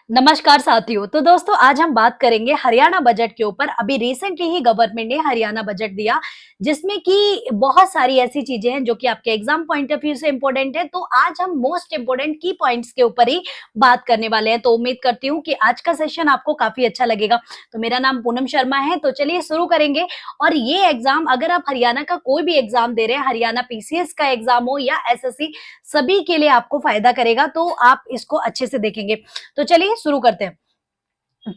नमस्कार साथियों। तो दोस्तों आज हम बात करेंगे हरियाणा बजट के ऊपर। अभी रिसेंटली ही गवर्नमेंट ने हरियाणा बजट दिया, जिसमें कि बहुत सारी ऐसी चीजें हैं जो कि आपके एग्जाम पॉइंट ऑफ व्यू से इंपॉर्टेंट है। तो आज हम मोस्ट इंपॉर्टेंट की पॉइंट्स के ऊपर ही बात करने वाले हैं। तो उम्मीद करती हूँ कि आज का सेशन आपको काफी अच्छा लगेगा। तो मेरा नाम पूनम शर्मा है। तो चलिए शुरू करेंगे। और ये एग्जाम, अगर आप हरियाणा का कोई भी एग्जाम दे रहे हैं, हरियाणा पीसीएस का एग्जाम हो या एसएससी, सभी के लिए आपको फायदा करेगा। तो आप इसको अच्छे से देखेंगे। तो चलिए शुरू करते हैं।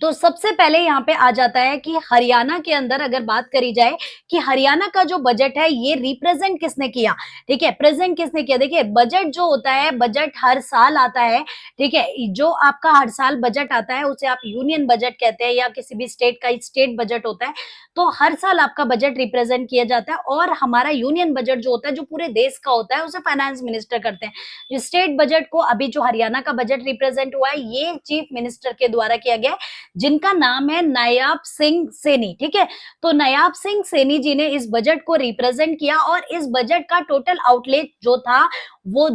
तो सबसे पहले यहाँ पे आ जाता है कि हरियाणा के अंदर अगर बात करी जाए कि हरियाणा का जो बजट है ये रिप्रेजेंट किसने किया, ठीक है, प्रेजेंट किसने किया। देखिए बजट जो होता है, बजट हर साल आता है, ठीक है। जो आपका हर साल बजट आता है उसे आप यूनियन बजट कहते हैं, या किसी भी स्टेट का स्टेट बजट होता है। तो हर साल आपका बजट रिप्रेजेंट किया जाता है। और हमारा यूनियन बजट जो होता है, जो पूरे देश का होता है, उसे फाइनेंस मिनिस्टर करते हैं। स्टेट बजट को, अभी जो हरियाणा का बजट रिप्रेजेंट हुआ है, ये चीफ मिनिस्टर के द्वारा किया गया है, जिनका नाम है नायाब सिंह सैनी, ठीक है। तो नायाब सिंह सैनी जी ने इस बजट को रिप्रेजेंट किया। और इस बजट का टोटल आउटले जो था वो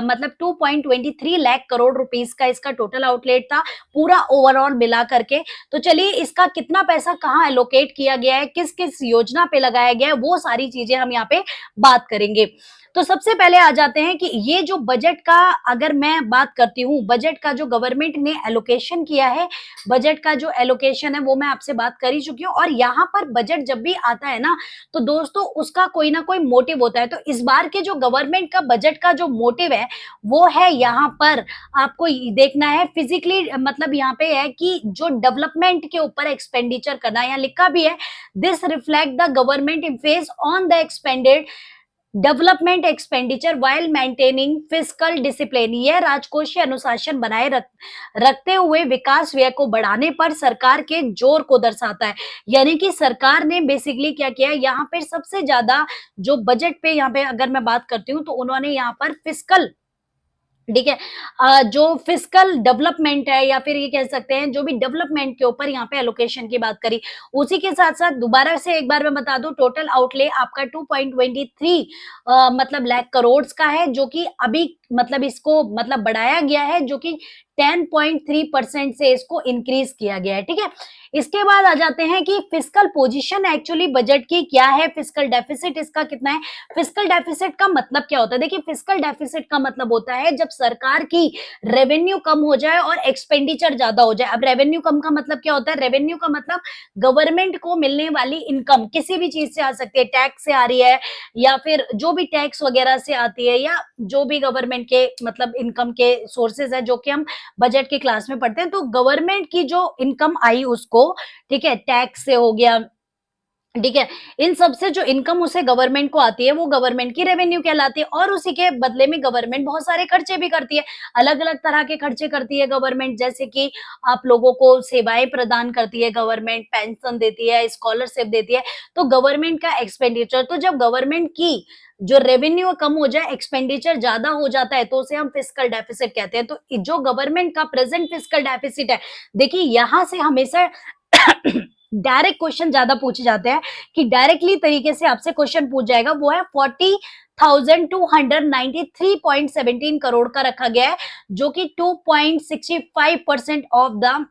मतलब 2.23 लाख करोड़ रुपीस का इसका टोटल आउटलेट था, पूरा ओवरऑल मिला करके। तो चलिए इसका कितना पैसा कहाँ एलोकेट किया गया है, किस किस योजना पे लगाया गया है, वो सारी चीजें हम यहाँ पे बात करेंगे। तो सबसे पहले आ जाते हैं कि ये जो बजट का, अगर मैं बात करती हूँ, बजट का जो गवर्नमेंट ने एलोकेशन किया है, बजट का जो एलोकेशन है वो मैं आपसे बात कर ही चुकी हूँ। और यहाँ पर बजट जब भी आता है ना, तो दोस्तों उसका कोई ना कोई मोटिव होता है। तो इस बार के जो गवर्नमेंट का बजट का जो मोटिव है वो है, यहाँ पर आपको देखना है फिजिकली, मतलब यहाँ पे है कि जो डेवलपमेंट के ऊपर एक्सपेंडिचर करना, यहाँ लिखा भी है, this reflect the government emphasis on the expanded development expenditure while maintaining fiscal discipline. यह राजकोषीय अनुशासन बनाए रखते हुए विकास व्यय को बढ़ाने पर सरकार के जोर को दर्शाता है। यानी कि सरकार ने बेसिकली क्या किया है, यहाँ पे सबसे ज्यादा जो बजट पे, यहाँ पे अगर मैं बात करती हूँ, तो उन्होंने यहाँ पर फिस्कल, ठीक है, जो फिस्कल डेवलपमेंट है, या फिर ये कह सकते हैं जो भी डेवलपमेंट के ऊपर यहाँ पे एलोकेशन की बात करी। उसी के साथ साथ दोबारा से एक बार मैं बता दूं, टोटल आउटले आपका 2.23 मतलब लाख करोड़ का है, जो कि अभी मतलब इसको मतलब बढ़ाया गया है, जो कि 10.3% से इसको इंक्रीज किया गया है, ठीक है। इसके बाद आ जाते हैं कि फिस्कल पोजीशन एक्चुअली बजट की क्या है, फिस्कल डेफिसिट इसका कितना है। फिस्कल डेफिसिट का मतलब क्या होता है? देखिए फिस्कल डेफिसिट का मतलब होता है जब सरकार की रेवेन्यू कम हो जाए और एक्सपेंडिचर ज्यादा हो जाए। अब रेवेन्यू कम का मतलब क्या होता है? रेवेन्यू का मतलब गवर्नमेंट को मिलने वाली इनकम किसी भी चीज से आ सकती है, टैक्स से आ रही है, या फिर जो भी टैक्स वगैरह से आती है, या जो भी गवर्नमेंट के मतलब इनकम के सोर्सेज है, जो कि हम बजट की क्लास में पढ़ते हैं। तो गवर्नमेंट की जो इनकम आई उसको, ठीक है, टैक्स से हो गया, ठीक है, इन सब से जो इनकम उसे गवर्नमेंट को आती है वो गवर्नमेंट की रेवेन्यू कहलाती है। और उसी के बदले में गवर्नमेंट बहुत सारे खर्चे भी करती है, अलग अलग तरह के खर्चे करती है गवर्नमेंट। जैसे कि आप लोगों को सेवाएं प्रदान करती है गवर्नमेंट, पेंशन देती है, स्कॉलरशिप देती है। तो गवर्नमेंट का एक्सपेंडिचर, तो जब गवर्नमेंट की जो रेवेन्यू कम हो जाए, एक्सपेंडिचर ज्यादा हो जाता है, तो उसे हम फिस्कल डेफिसिट कहते हैं। तो जो गवर्नमेंट का प्रेजेंट फिस्कल डेफिसिट है, देखिए यहां से हमेशा डायरेक्ट क्वेश्चन ज्यादा पूछे जाते हैं, कि डायरेक्टली तरीके से आपसे क्वेश्चन पूछ जाएगा, वो है 40,293.17 करोड़ का रखा गया है, जो कि 2.65% ऑफ द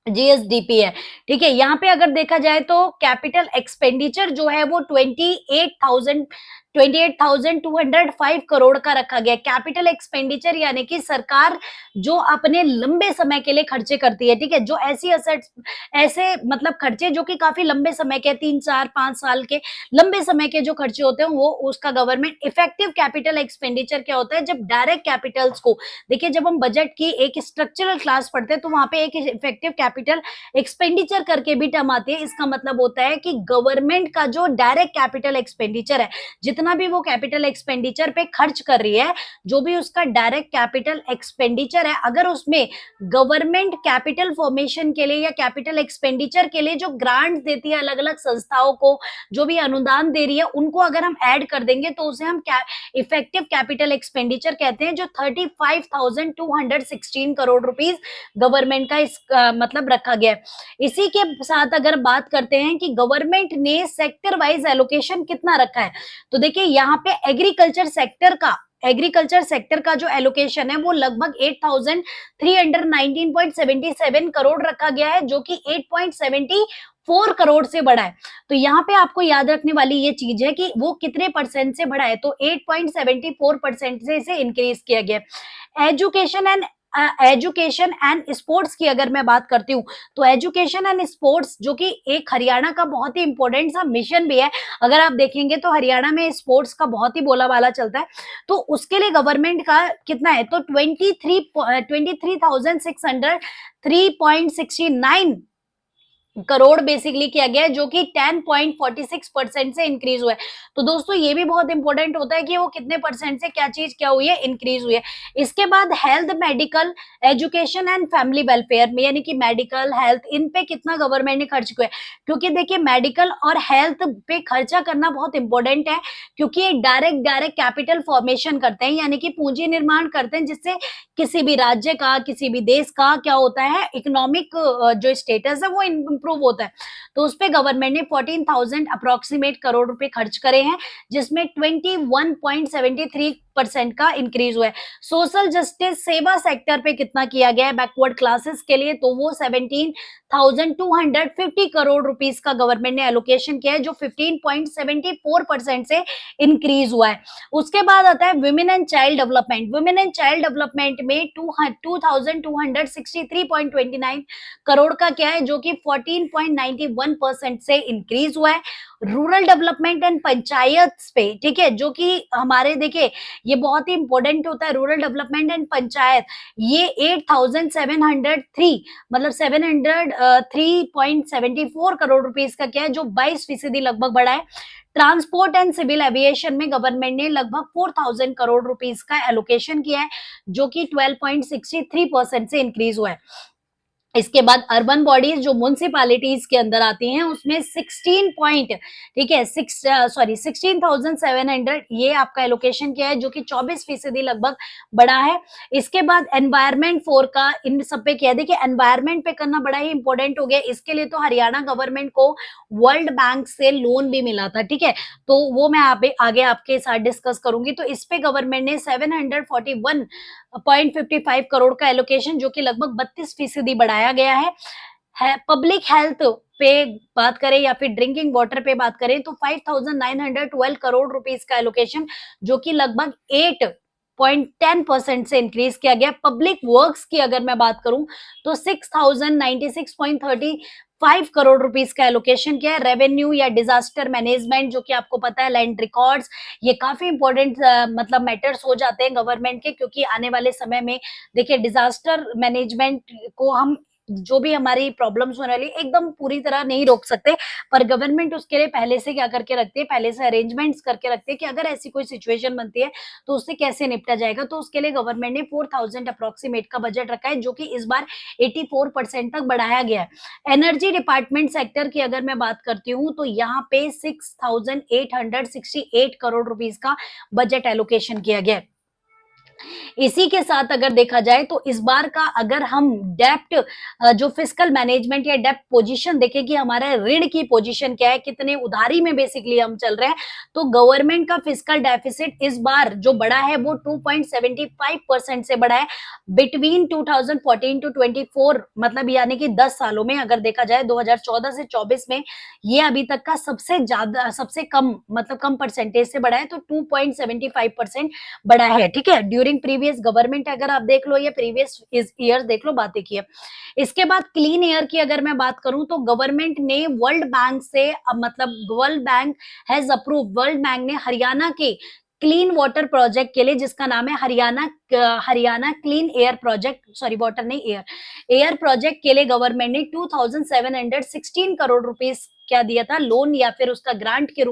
जीएसडीपी है, ठीक है। यहाँ पे अगर देखा जाए तो कैपिटल एक्सपेंडिचर जो है वो 28,205 करोड़ का रखा गया। कैपिटल एक्सपेंडिचर यानी कि सरकार जो अपने लंबे समय के लिए खर्चे करती है, ठीक है, जो ऐसी असेट्स, ऐसे मतलब खर्चे जो कि काफी लंबे समय के, 3 4 5 साल के लंबे समय के जो खर्चे होते हैं, वो उसका गवर्नमेंट इफेक्टिव कैपिटल एक्सपेंडिचर क्या होता है, जब डायरेक्ट कैपिटल्स को, देखिए जब हम बजट की एक स्ट्रक्चरल क्लास पढ़ते हैं तो वहां पे एक इफेक्टिव कैपिटल एक्सपेंडिचर करके भी टर्म आती है। इसका मतलब होता है कि गवर्नमेंट का जो डायरेक्ट कैपिटल एक्सपेंडिचर है, जितना भी वो कैपिटल एक्सपेंडिचर पे खर्च कर रही है, जो भी उसका डायरेक्ट कैपिटल एक्सपेंडिचर है, अगर उसमें गवर्नमेंट कैपिटल फॉर्मेशन के लिए या कैपिटल एक्सपेंडिचर के लिए जो ग्रांट देती है अलग अलग संस्थाओं को, जो भी अनुदान दे रही है, उनको अगर हम ऐड कर देंगे तो उसे हम इफेक्टिव कैपिटल एक्सपेंडिचर कहते हैं, जो 35,216 करोड़ रुपीस गवर्नमेंट का इस मतलब रखा गया है। इसी के साथ अगर बात करते हैं कि गवर्नमेंट ने सेक्टर वाइज एलोकेशन कितना रखा है, तो देखिए यहाँ पे एग्रीकल्चर सेक्टर का एग्रीकल्चर सेक्टर का जो एलोकेशन है वो लगभग 8319.77 करोड़ रखा गया है, जो कि 8.74 करोड़ से बढ़ा है। तो यहाँ पे आपको याद रखने वाली ये चीज है कि वो कितने परसेंट से बढ़ा है, तो 8.74% से इसे इंक्रीज किया गया है। एजुकेशन एंड स्पोर्ट्स की अगर मैं बात करती हूँ, तो एजुकेशन एंड स्पोर्ट्स जो कि एक हरियाणा का बहुत ही इंपॉर्टेंट सा मिशन भी है। अगर आप देखेंगे तो हरियाणा में स्पोर्ट्स का बहुत ही बोलाबाला चलता है, तो उसके लिए गवर्नमेंट का कितना है, तो 23,603.69 करोड़ बेसिकली किया गया है, जो कि 10.46% से इंक्रीज हुआ है। तो दोस्तों ये भी बहुत इंपॉर्टेंट होता है कि वो कितने परसेंट से क्या चीज क्या हुई है, इंक्रीज हुई है। इसके बाद health, medical, education and family welfare में, यानी कि मेडिकल, हेल्थ, इन पे कितना गवर्नमेंट ने खर्च किया है, क्योंकि देखिए मेडिकल और हेल्थ पे खर्चा करना बहुत इंपॉर्टेंट है, क्योंकि ये डायरेक्ट कैपिटल फॉर्मेशन करते हैं, यानी कि पूंजी निर्माण करते हैं, जिससे किसी भी राज्य का, किसी भी देश का क्या होता है, इकोनॉमिक जो स्टेटस है वो इंप्रूव होता है। तो उस पे गवर्नमेंट ने 14,000 अप्रोक्सीमेट करोड़ रुपए खर्च करे हैं, जिसमें 21.73% का इंक्रीज हुआ है। सोशल जस्टिस सेवा सेक्टर पे कितना किया गया है बैकवर्ड क्लासेस के लिए, तो वो 17,250 करोड़ रुपीस का गवर्नमेंट ने एलोकेशन किया है, जो 15.74% से इंक्रीज हुआ है। उसके बाद आता है women and child development. Women and child development में 2263.29 करोड़ का क्या है, जो कि 14.91% से इंक्रीज हुआ है। रूरल डेवलपमेंट एंड पंचायत पे, ठीक है, जो कि हमारे देखिए ये बहुत ही इंपॉर्टेंट होता है, रूरल डेवलपमेंट एंड पंचायत, ये 8,703 मतलब 703.74 करोड़ रुपीस का क्या है, जो 22% लगभग बढ़ा है। ट्रांसपोर्ट एंड सिविल एविएशन में गवर्नमेंट ने लगभग 4,000 करोड़ रुपीस का एलोकेशन किया है, जो कि 12.63% से इंक्रीज हुआ है। इसके बाद अर्बन बॉडीज जो म्युनिसिपैलिटीज के अंदर आती हैं, उसमें 16 पॉइंट, ठीक है, 16,700 ये आपका एलोकेशन किया है, जो कि 24% लगभग बढ़ा है। इसके बाद एनवायरमेंट फोर का इन सब पे किया है। देखिए एनवायरमेंट पे करना बड़ा ही इंपॉर्टेंट हो गया, इसके लिए तो हरियाणा गवर्नमेंट को वर्ल्ड बैंक से लोन भी मिला था, ठीक है, तो वो मैं आगे आपके साथ डिस्कस करूंगी। तो इस पे गवर्नमेंट ने 741.55 करोड़ का एलोकेशन, जो कि लगभग 32% बढ़ाया गया है। पब्लिक हेल्थ पे बात करें या फिर ड्रिंकिंग वाटर पे बात करें, तो 5,912 करोड़ रुपीस का एलोकेशन, जो कि लगभग 8.10% से इंक्रीज किया गया। पब्लिक वर्क्स की अगर मैं बात करूं, तो 6,096.35 करोड़ रुपीस का एलोकेशन किया है। रेवेन्यू या डिजास्टर मैनेजमेंट, जो कि आपको पता है, लैंड रिकॉर्ड्स, ये काफी इंपॉर्टेंट मतलब मैटर्स हो जाते हैं गवर्नमेंट के, क्योंकि आने वाले समय में देखिए डिजास्टर मैनेजमेंट को हम जो भी हमारी प्रॉब्लम्स होने वाली एकदम पूरी तरह नहीं रोक सकते, पर गवर्नमेंट उसके लिए पहले से क्या करके रखती है, पहले से अरेंजमेंट्स करके रखती है कि अगर ऐसी कोई सिचुएशन बनती है तो उससे कैसे निपटा जाएगा। तो उसके लिए गवर्नमेंट ने 4,000 अप्रोक्सीमेट का बजट रखा है, जो कि इस बार 84% तक बढ़ाया गया है। एनर्जी डिपार्टमेंट सेक्टर की अगर मैं बात करती हूँ, तो यहाँ पे 6,868 करोड़ रुपीस का बजट एलोकेशन किया गया है। इसी के साथ अगर देखा जाए, तो इस बार का अगर हम डेप्ट जो फिस्कल मैनेजमेंट या डेप्ट पोजीशन देखें कि हमारा ऋण की पोजीशन क्या है, कितने उधारी में बेसिकली हम चल रहे हैं, तो गवर्नमेंट का फिस्कल डेफिसिट इस बार जो बढ़ा है वो 2.75% से बढ़ा है बिटवीन 2014 टू 24, मतलब यानी कि 10 सालों में अगर देखा जाए 2014 से 24 में, ये अभी तक का सबसे ज्यादा, सबसे कम मतलब कम परसेंटेज से बढ़ा है, तो 2.75% बढ़ा है, ठीक है, ड्यूरिंग प्रीवियस गवर्नमेंट अगर आप देख लो या प्रीवियस ईयर देख लो, बातें की है। इसके बाद क्लीन एयर की अगर मैं बात करूं, तो गवर्नमेंट ने वर्ल्ड बैंक से मतलब world bank has approve, world bank ने हरियाणा के क्लीन वाटर प्रोजेक्ट के लिए, जिसका नाम है Haryana clean air project, sorry water नहीं, एयर प्रोजेक्ट के लिए गवर्नमेंट ने 2,716 करोड़ रुपीस क्या दिया था, लोन या फिर उसका ग्रांट के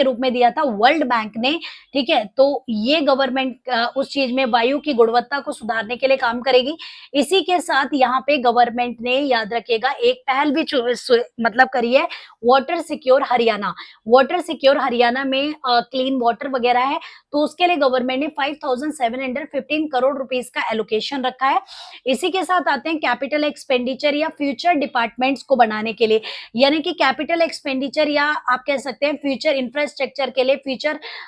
रूप में दिया था वर्ल्ड बैंक ने, ठीक है। तो ये गवर्नमेंट उस चीज में वायु की गुणवत्ता को सुधारने के लिए काम करेगी। इसी के साथ यहाँ पे गवर्नमेंट ने, याद रखिएगा, एक पहल भी मतलब करी है, water secure Haryana. Water secure Haryana में क्लीन वाटर वगैरह है, तो उसके लिए गवर्नमेंट ने 5,715 करोड़ रुपीस का एलोकेशन रखा है। इसी के साथ आते हैं कैपिटल एक्सपेंडिचर या फ्यूचर डिपार्टमेंट्स को बनाने के लिए, यानी कि कैपिटल एक्सपेंडिचर या आप कह सकते हैं फ्यूचर फ्यूचर इंफ्रास्ट्रक्चर के लिए,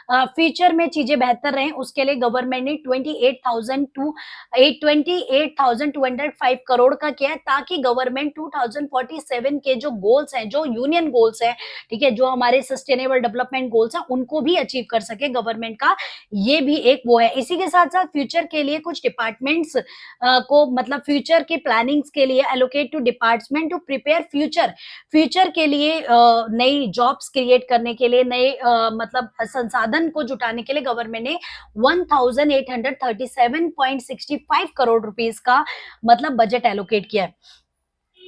फ्यूचर में चीजें बेहतर रहें, उसके लिए गवर्नमेंट ने 28,205 करोड़ का किया है, ताकि गवर्नमेंट 2047 के जो गोल्स हैं, जो यूनियन गोल्स हैं, ठीक है, जो हमारे सस्टेनेबल डेवलपमेंट गोल्स हैं, उनको भी अचीव कर सके गवर्नमेंट का। ये भी एक वो है। इसी के साथ साथ फ्यूचर के लिए कुछ डिपार्टमेंट्स को मतलब फ्यूचर के प्लानिंग्स के लिए allocate to department to prepare future, future के लिए नई जॉब्स क्रिएट करने के लिए, नए मतलब संसाधन को जुटाने के लिए गवर्नमेंट ने 1837.65 करोड़ रुपीस का मतलब बजट एलोकेट किया है।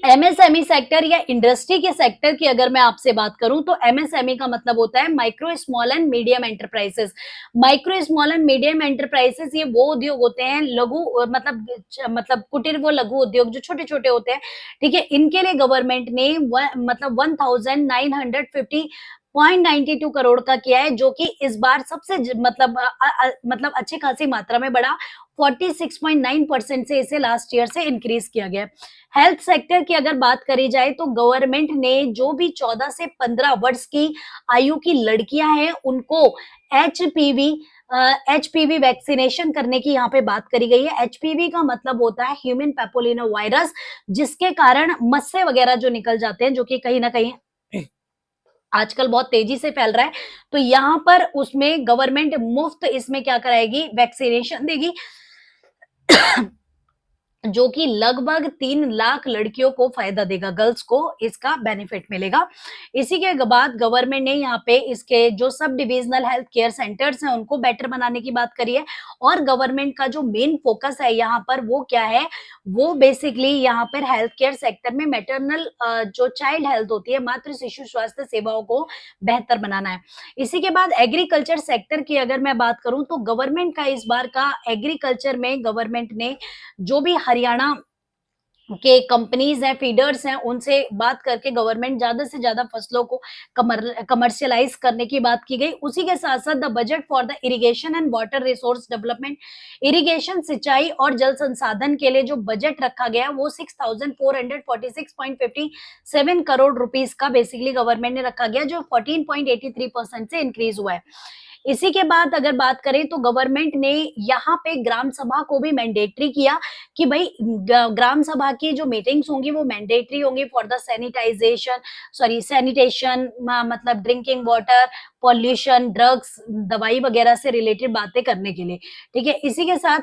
एमएसएमई सेक्टर या इंडस्ट्री के सेक्टर की अगर मैं आपसे बात करूं तो एमएसएमई का मतलब होता है micro small and medium enterprises. Micro small and medium enterprises ये वो उद्योग होते हैं, लघु मतलब कुटीर वो लघु उद्योग जो छोटे छोटे होते हैं, ठीक है, इनके लिए गवर्नमेंट ने मतलब 1950.92 करोड़ का किया है, जो कि इस बार सबसे मतलब अच्छी खासी मात्रा में बढ़ा, 46.9% से इसे लास्ट ईयर से इंक्रीज किया गया। हेल्थ सेक्टर की अगर बात करी जाए तो गवर्नमेंट ने जो भी 14 से 15 वर्ष की आयु की लड़कियां हैं उनको एचपीवी एचपीवी वैक्सीनेशन करने की यहाँ पे बात करी गई है। एचपीवी का मतलब होता है ह्यूमन पैपोलिनो वायरस, जिसके कारण मस्से वगैरह जो निकल जाते हैं, जो कि कहीं ना कहीं आजकल बहुत तेजी से फैल रहा है, तो यहाँ पर उसमें गवर्नमेंट मुफ्त इसमें क्या कराएगी, वैक्सीनेशन देगी, जो कि लगभग 3 लाख लड़कियों को फायदा देगा, गर्ल्स को इसका बेनिफिट मिलेगा। इसी के बाद गवर्नमेंट ने यहाँ पे इसके जो sub divisional health care centres हैं उनको बेटर बनाने की बात करी है, और गवर्नमेंट का जो मेन फोकस है यहाँ पर वो क्या है, वो बेसिकली यहाँ पर हेल्थ केयर सेक्टर में मैटरनल जो चाइल्ड हेल्थ होती है, मातृ शिशु स्वास्थ्य सेवाओं को बेहतर बनाना है। इसी के बाद एग्रीकल्चर सेक्टर की अगर मैं बात करूं तो गवर्नमेंट का इस बार का एग्रीकल्चर में गवर्नमेंट ने जो भी हरियाणा के कंपनीज हैं, फीडर्स हैं, उनसे बात करके गवर्नमेंट ज्यादा से ज्यादा फसलों को कमर्शियलाइज करने की बात की गई। उसी के साथ साथ the budget for the irrigation and water resource development, irrigation सिंचाई और जल संसाधन के लिए जो बजट रखा गया वो 6446.57 करोड़ रुपीस का बेसिकली गवर्नमेंट ने रखा गया, जो 14.83% से इंक्रीज हुआ है। इसी के बाद अगर बात करें तो गवर्नमेंट ने यहाँ पे ग्राम सभा को भी मैंडेटरी किया कि भाई ग्राम सभा की जो मीटिंग्स होंगी वो मैंडेटरी होंगी फॉर द सैनिटेशन, मतलब ड्रिंकिंग वाटर, पॉल्यूशन, ड्रग्स, दवाई वगैरह से रिलेटेड बातें करने के लिए, ठीक है। इसी के साथ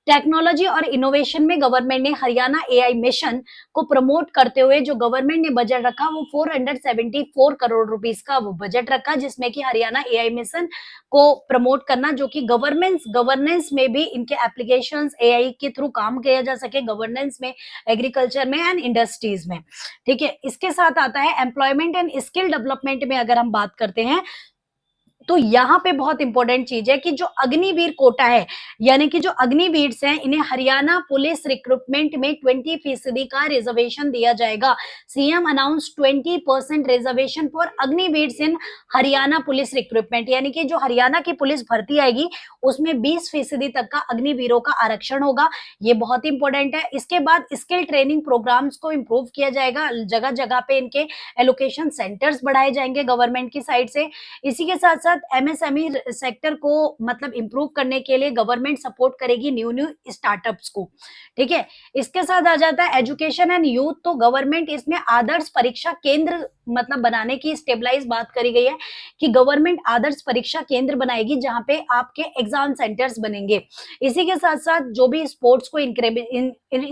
टेक्नोलॉजी और इनोवेशन में गवर्नमेंट ने हरियाणा एआई मिशन को प्रमोट करते हुए जो गवर्नमेंट ने बजट रखा वो 474 करोड़ रुपीस का वो बजट रखा, जिसमें कि हरियाणा एआई मिशन को प्रमोट करना, जो कि गवर्नेंस में भी इनके एप्लीकेशंस एआई के थ्रू काम किया जा सके, गवर्नेंस में, एग्रीकल्चर में एंड इंडस्ट्रीज में, ठीक है। इसके साथ आता है एम्प्लॉयमेंट एंड स्किल डेवलपमेंट में अगर हम बात करते हैं तो यहाँ पे बहुत इंपॉर्टेंट चीज है कि जो अग्निवीर कोटा है, यानी कि जो अग्निवीर हैं, इन्हें हरियाणा पुलिस रिक्रूटमेंट में 20% का रिजर्वेशन दिया जाएगा। CM announce 20% reservation for Agniveer in Haryana police recruitment, यानी कि जो हरियाणा की पुलिस भर्ती आएगी उसमें 20% तक का अग्निवीरों का आरक्षण होगा। ये बहुत इंपॉर्टेंट है। इसके बाद स्किल ट्रेनिंग प्रोग्राम्स को इम्प्रूव किया जाएगा, जगह जगह पे इनके एलोकेशन सेंटर्स बढ़ाए जाएंगे गवर्नमेंट की साइड से। इसी के साथ साथ एमएसएमई सेक्टर को मतलब इंप्रूव करने के लिए गवर्नमेंट सपोर्ट करेगी न्यू न्यू स्टार्टअप्स को, ठीक है। इसके साथ आ जाता है एजुकेशन एंड यूथ, तो गवर्नमेंट इसमें आदर्श परीक्षा केंद्र मतलब बनाने की स्टेबलाइज बात करी गई है कि गवर्नमेंट आदर्श परीक्षा केंद्र बनाएगी जहां पे आपके एग्जाम सेंटर्स बनेंगे। इसी के साथ साथ जो भी स्पोर्ट्स को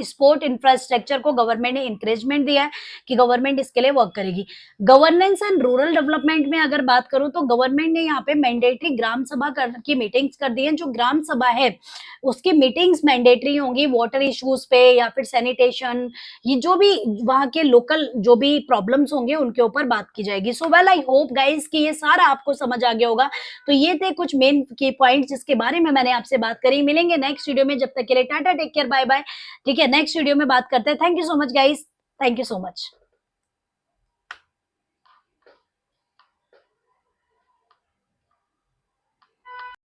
स्पोर्ट इंफ्रास्ट्रक्चर को गवर्नमेंट ने इंकरेजमेंट दिया है कि गवर्नमेंट इसके लिए वर्क करेगी। गवर्नेंस एंड रूरल डेवलपमेंट में अगर बात करूं तो गवर्नमेंट ने यहाँ पे मैंडेटरी ग्राम सभा की मीटिंग्स कर दी है। जो ग्राम सभा है उसकी मीटिंग्स मैंडेटरी होंगी वाटर इश्यूज पे या फिर सैनिटेशन, ये जो भी वहां के लोकल जो भी प्रॉब्लम्स होंगे उनके ऊपर बात की जाएगी। So well I hope guys कि ये सारा आपको समझ आ गया होगा। तो ये थे कुछ मेन की पॉइंट्स जिसके बारे में मैंने आपसे बात करी। मिलेंगे नेक्स्ट वीडियो में, जब तक के लिए tata, take care, bye bye, ठीक है। नेक्स्ट वीडियो में बात करते हैं। Thank you so much guys, thank you so much.